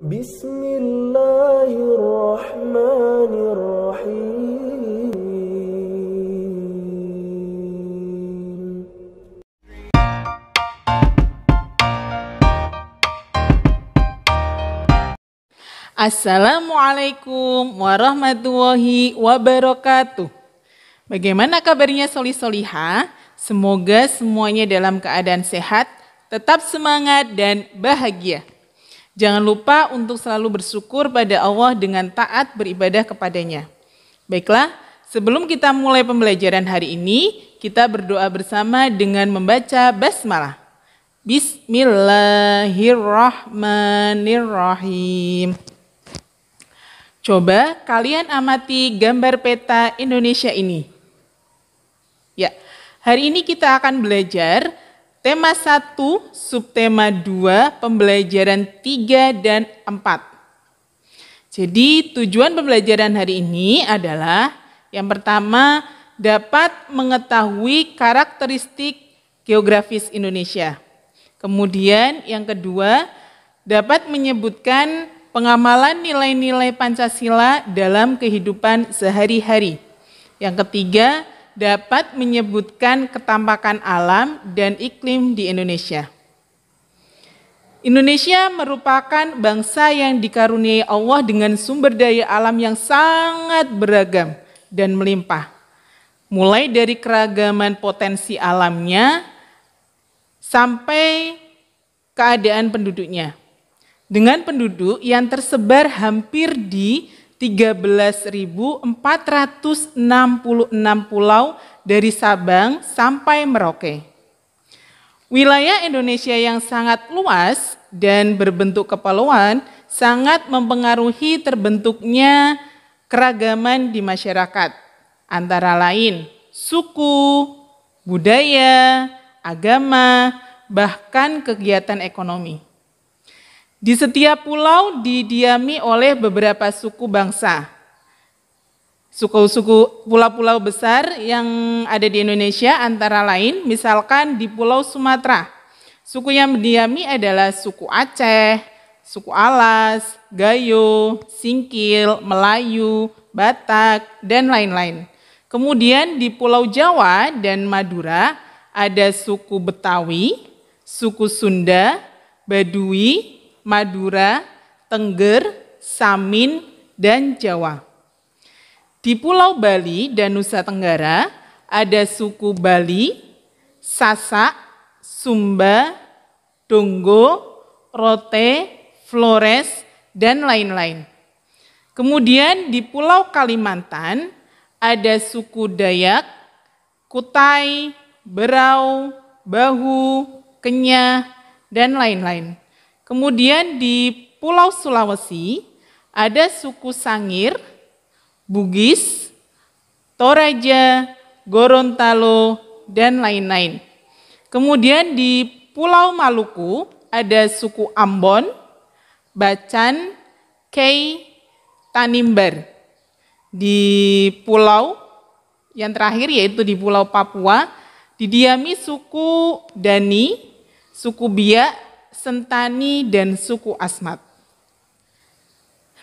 Bismillahirrahmanirrahim. Assalamualaikum warahmatullahi wabarakatuh. Bagaimana kabarnya soli-soliha? Semoga semuanya dalam keadaan sehat, tetap semangat dan bahagia. Jangan lupa untuk selalu bersyukur pada Allah dengan taat beribadah kepadanya. Baiklah, sebelum kita mulai pembelajaran hari ini, kita berdoa bersama dengan membaca basmalah. Bismillahirrahmanirrahim. Coba kalian amati gambar peta Indonesia ini. Ya, hari ini kita akan belajar tema 1, subtema 2, pembelajaran 3 dan 4. Jadi tujuan pembelajaran hari ini adalah yang pertama dapat mengetahui karakteristik geografis Indonesia. Kemudian yang kedua dapat menyebutkan pengamalan nilai-nilai Pancasila dalam kehidupan sehari-hari. Yang ketiga dapat menyebutkan ketampakan alam dan iklim di Indonesia. Indonesia merupakan bangsa yang dikaruniai Allah dengan sumber daya alam yang sangat beragam dan melimpah. Mulai dari keragaman potensi alamnya sampai keadaan penduduknya. Dengan penduduk yang tersebar hampir di 13.466 pulau dari Sabang sampai Merauke. Wilayah Indonesia yang sangat luas dan berbentuk kepulauan sangat mempengaruhi terbentuknya keragaman di masyarakat, antara lain suku, budaya, agama, bahkan kegiatan ekonomi. Di setiap pulau didiami oleh beberapa suku bangsa. Suku-suku pulau-pulau besar yang ada di Indonesia antara lain misalkan di Pulau Sumatera. Suku yang mendiami adalah suku Aceh, suku Alas, Gayo, Singkil, Melayu, Batak, dan lain-lain. Kemudian di Pulau Jawa dan Madura ada suku Betawi, suku Sunda, Baduy, Madura, Tengger, Samin, dan Jawa. Di Pulau Bali dan Nusa Tenggara ada suku Bali, Sasak, Sumba, Donggo, Rote, Flores, dan lain-lain. Kemudian di Pulau Kalimantan ada suku Dayak, Kutai, Berau, Bahu, Kenyah, dan lain-lain. Kemudian di Pulau Sulawesi ada suku Sangir, Bugis, Toraja, Gorontalo, dan lain-lain. Kemudian di Pulau Maluku ada suku Ambon, Bacan, Kei, Tanimbar. Di pulau yang terakhir yaitu di Pulau Papua didiami suku Dani, suku Biak, Sentani, dan suku Asmat.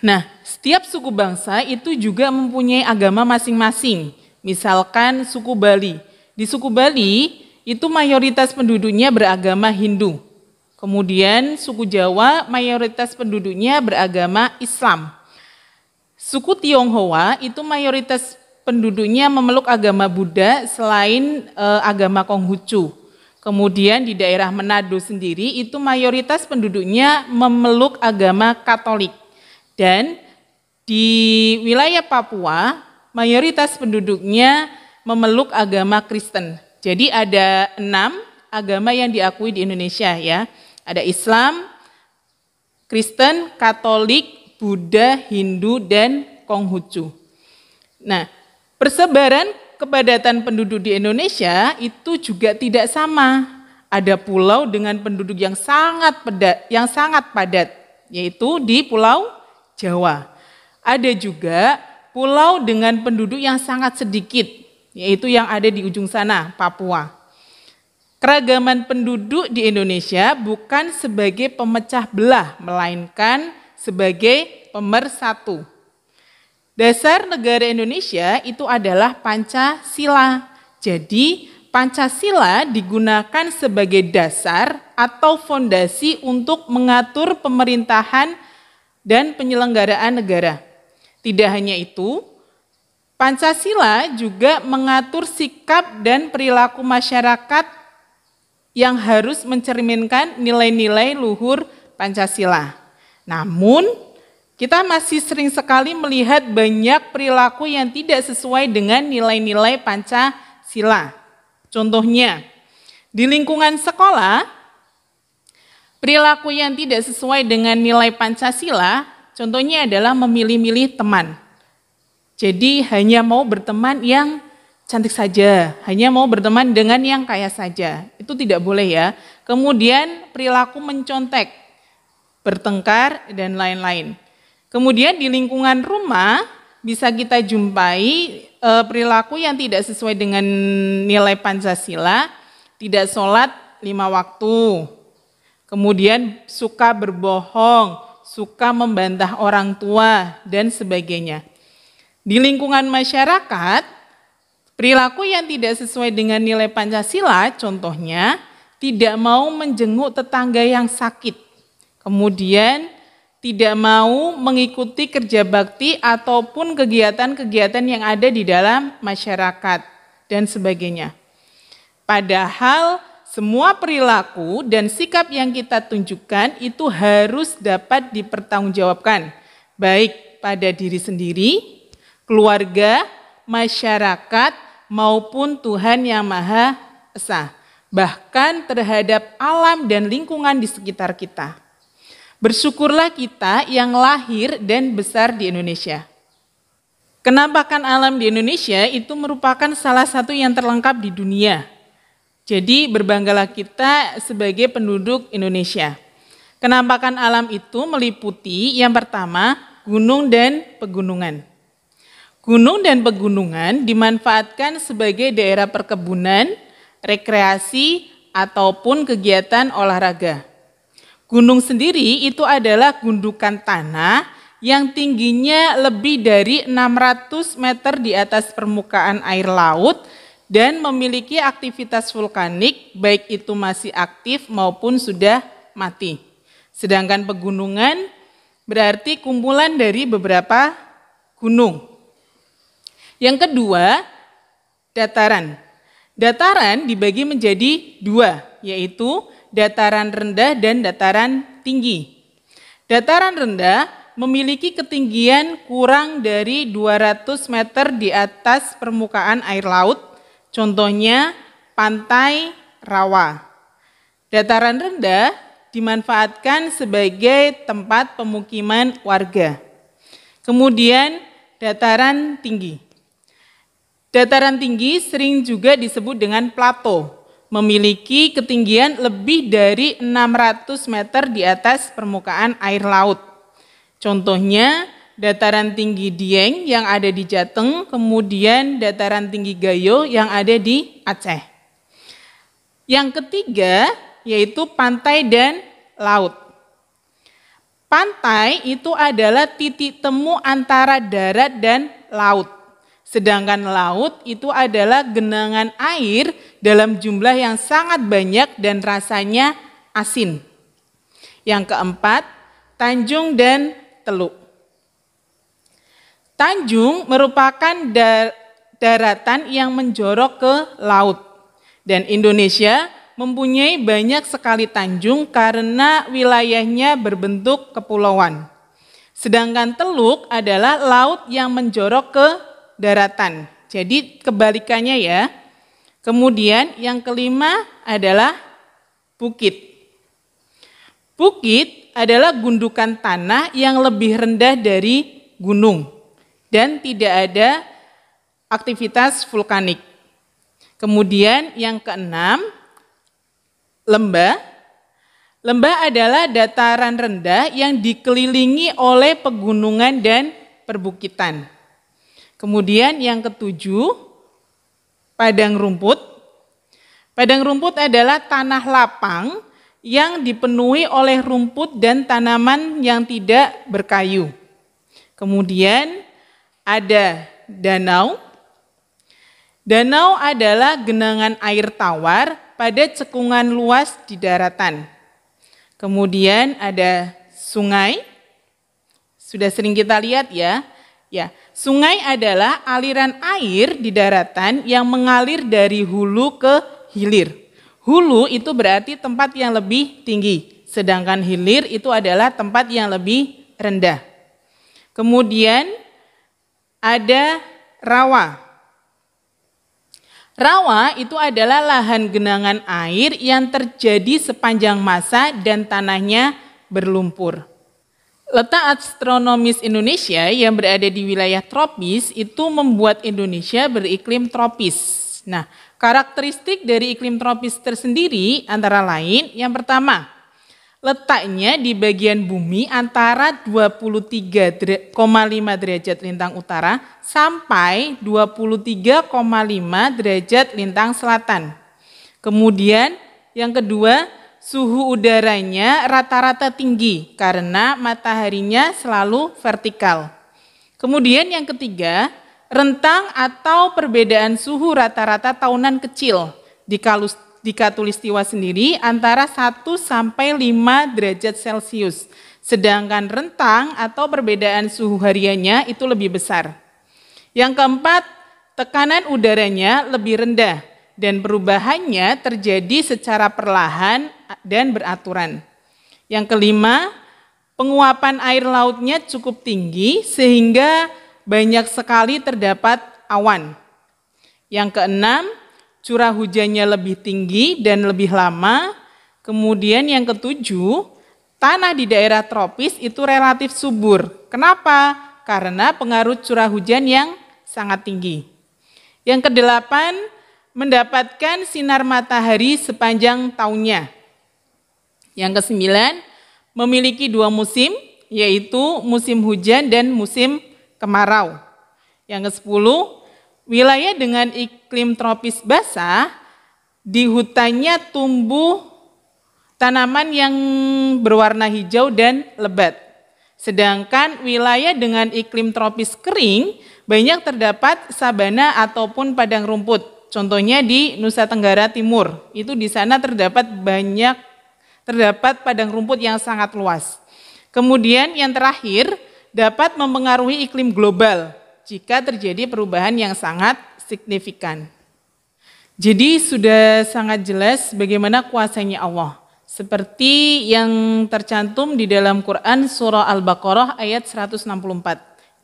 Nah, setiap suku bangsa itu juga mempunyai agama masing-masing. Misalkan suku Bali. Di suku Bali itu mayoritas penduduknya beragama Hindu. Kemudian suku Jawa mayoritas penduduknya beragama Islam. Suku Tionghoa itu mayoritas penduduknya memeluk agama Buddha selain agama Konghucu. Kemudian di daerah Manado sendiri itu mayoritas penduduknya memeluk agama Katolik. Dan di wilayah Papua mayoritas penduduknya memeluk agama Kristen. Jadi ada 6 agama yang diakui di Indonesia ya. Ada Islam, Kristen, Katolik, Buddha, Hindu, dan Konghucu. Nah, persebaran kepadatan penduduk di Indonesia itu juga tidak sama. Ada pulau dengan penduduk yang sangat padat, yaitu di Pulau Jawa. Ada juga pulau dengan penduduk yang sangat sedikit, yaitu yang ada di ujung sana, Papua. Keragaman penduduk di Indonesia bukan sebagai pemecah belah, melainkan sebagai pemersatu. Dasar negara Indonesia itu adalah Pancasila. Jadi Pancasila digunakan sebagai dasar atau fondasi untuk mengatur pemerintahan dan penyelenggaraan negara. Tidak hanya itu, Pancasila juga mengatur sikap dan perilaku masyarakat yang harus mencerminkan nilai-nilai luhur Pancasila. Namun, kita masih sering sekali melihat banyak perilaku yang tidak sesuai dengan nilai-nilai Pancasila. Contohnya, di lingkungan sekolah, perilaku yang tidak sesuai dengan nilai Pancasila, contohnya adalah memilih-milih teman. Jadi hanya mau berteman yang cantik saja, hanya mau berteman dengan yang kaya saja. Itu tidak boleh ya. Kemudian perilaku mencontek, bertengkar, dan lain-lain. Kemudian di lingkungan rumah bisa kita jumpai perilaku yang tidak sesuai dengan nilai Pancasila, tidak sholat 5 waktu, kemudian suka berbohong, suka membantah orang tua, dan sebagainya. Di lingkungan masyarakat, perilaku yang tidak sesuai dengan nilai Pancasila, contohnya tidak mau menjenguk tetangga yang sakit, kemudian tidak mau mengikuti kerja bakti ataupun kegiatan-kegiatan yang ada di dalam masyarakat, dan sebagainya. Padahal semua perilaku dan sikap yang kita tunjukkan itu harus dapat dipertanggungjawabkan, baik pada diri sendiri, keluarga, masyarakat, maupun Tuhan Yang Maha Esa, bahkan terhadap alam dan lingkungan di sekitar kita. Bersyukurlah kita yang lahir dan besar di Indonesia. Kenampakan alam di Indonesia itu merupakan salah satu yang terlengkap di dunia. Jadi berbanggalah kita sebagai penduduk Indonesia. Kenampakan alam itu meliputi yang pertama, gunung dan pegunungan. Gunung dan pegunungan dimanfaatkan sebagai daerah perkebunan, rekreasi, ataupun kegiatan olahraga. Gunung sendiri itu adalah gundukan tanah yang tingginya lebih dari 600 meter di atas permukaan air laut dan memiliki aktivitas vulkanik baik itu masih aktif maupun sudah mati. Sedangkan pegunungan berarti kumpulan dari beberapa gunung. Yang kedua, dataran. Dataran dibagi menjadi dua, yaitu dataran rendah dan dataran tinggi. Dataran rendah memiliki ketinggian kurang dari 200 meter di atas permukaan air laut, contohnya pantai rawa. Dataran rendah dimanfaatkan sebagai tempat pemukiman warga. Kemudian dataran tinggi. Dataran tinggi sering juga disebut dengan plato, memiliki ketinggian lebih dari 600 meter di atas permukaan air laut. Contohnya dataran tinggi Dieng yang ada di Jateng, kemudian dataran tinggi Gayo yang ada di Aceh. Yang ketiga yaitu pantai dan laut. Pantai itu adalah titik temu antara darat dan laut. Sedangkan laut itu adalah genangan air dalam jumlah yang sangat banyak dan rasanya asin. Yang keempat, Tanjung dan Teluk. Tanjung merupakan daratan yang menjorok ke laut. Dan Indonesia mempunyai banyak sekali tanjung karena wilayahnya berbentuk kepulauan. Sedangkan teluk adalah laut yang menjorok ke daratan. Jadi kebalikannya ya. Kemudian yang kelima adalah bukit. Bukit adalah gundukan tanah yang lebih rendah dari gunung dan tidak ada aktivitas vulkanik. Kemudian yang keenam, lembah. Lembah adalah dataran rendah yang dikelilingi oleh pegunungan dan perbukitan. Kemudian yang ketujuh, padang rumput. Padang rumput adalah tanah lapang yang dipenuhi oleh rumput dan tanaman yang tidak berkayu. Kemudian ada danau. Danau adalah genangan air tawar pada cekungan luas di daratan. Kemudian ada sungai. Sudah sering kita lihat ya. Ya, sungai adalah aliran air di daratan yang mengalir dari hulu ke hilir. Hulu itu berarti tempat yang lebih tinggi, sedangkan hilir itu adalah tempat yang lebih rendah. Kemudian ada rawa. Rawa itu adalah lahan genangan air yang terjadi sepanjang masa dan tanahnya berlumpur. Letak astronomis Indonesia yang berada di wilayah tropis itu membuat Indonesia beriklim tropis. Nah, karakteristik dari iklim tropis tersendiri antara lain, yang pertama, letaknya di bagian bumi antara 23,5 derajat lintang utara sampai 23,5 derajat lintang selatan. Kemudian yang kedua, suhu udaranya rata-rata tinggi karena mataharinya selalu vertikal. Kemudian yang ketiga, rentang atau perbedaan suhu rata-rata tahunan kecil di Khatulistiwa sendiri antara 1 sampai 5 derajat Celcius. Sedangkan rentang atau perbedaan suhu hariannya itu lebih besar. Yang keempat, tekanan udaranya lebih rendah dan perubahannya terjadi secara perlahan dan beraturan. Yang kelima, penguapan air lautnya cukup tinggi sehingga banyak sekali terdapat awan. Yang keenam, curah hujannya lebih tinggi dan lebih lama. Kemudian yang ketujuh, tanah di daerah tropis itu relatif subur. Kenapa? Karena pengaruh curah hujan yang sangat tinggi. Yang kedelapan, mendapatkan sinar matahari sepanjang tahunnya. Yang kesembilan, memiliki 2 musim, yaitu musim hujan dan musim kemarau. Yang ke-10, wilayah dengan iklim tropis basah, di hutannya tumbuh tanaman yang berwarna hijau dan lebat. Sedangkan wilayah dengan iklim tropis kering, banyak terdapat sabana ataupun padang rumput. Contohnya di Nusa Tenggara Timur, itu di sana terdapat padang rumput yang sangat luas. Kemudian yang terakhir, dapat mempengaruhi iklim global jika terjadi perubahan yang sangat signifikan. Jadi sudah sangat jelas bagaimana kuasanya Allah. Seperti yang tercantum di dalam Quran surah Al-Baqarah ayat 164.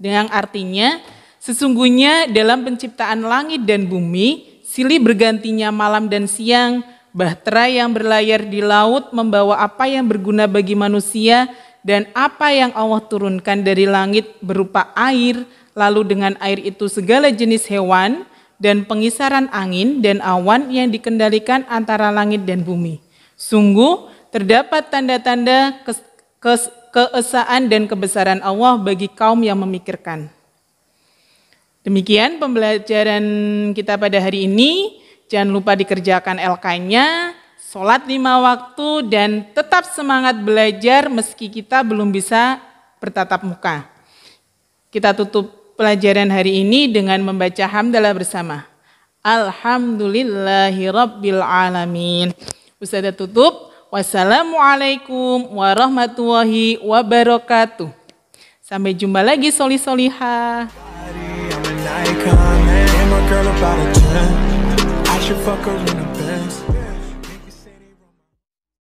Dengan artinya, sesungguhnya dalam penciptaan langit dan bumi, silih bergantinya malam dan siang, bahtera yang berlayar di laut membawa apa yang berguna bagi manusia, dan apa yang Allah turunkan dari langit berupa air, lalu dengan air itu segala jenis hewan, dan pengisaran angin dan awan yang dikendalikan antara langit dan bumi. Sungguh terdapat tanda-tanda keesaan dan kebesaran Allah bagi kaum yang memikirkan. Demikian pembelajaran kita pada hari ini. Jangan lupa dikerjakan LK-nya. Sholat 5 waktu dan tetap semangat belajar meski kita belum bisa bertatap muka. Kita tutup pelajaran hari ini dengan membaca hamdalah bersama. Alhamdulillahirabbil alamin. Ustazah tutup. Wassalamualaikum warahmatullahi wabarakatuh. Sampai jumpa lagi soli-solihah. I should fuck her in the Benz.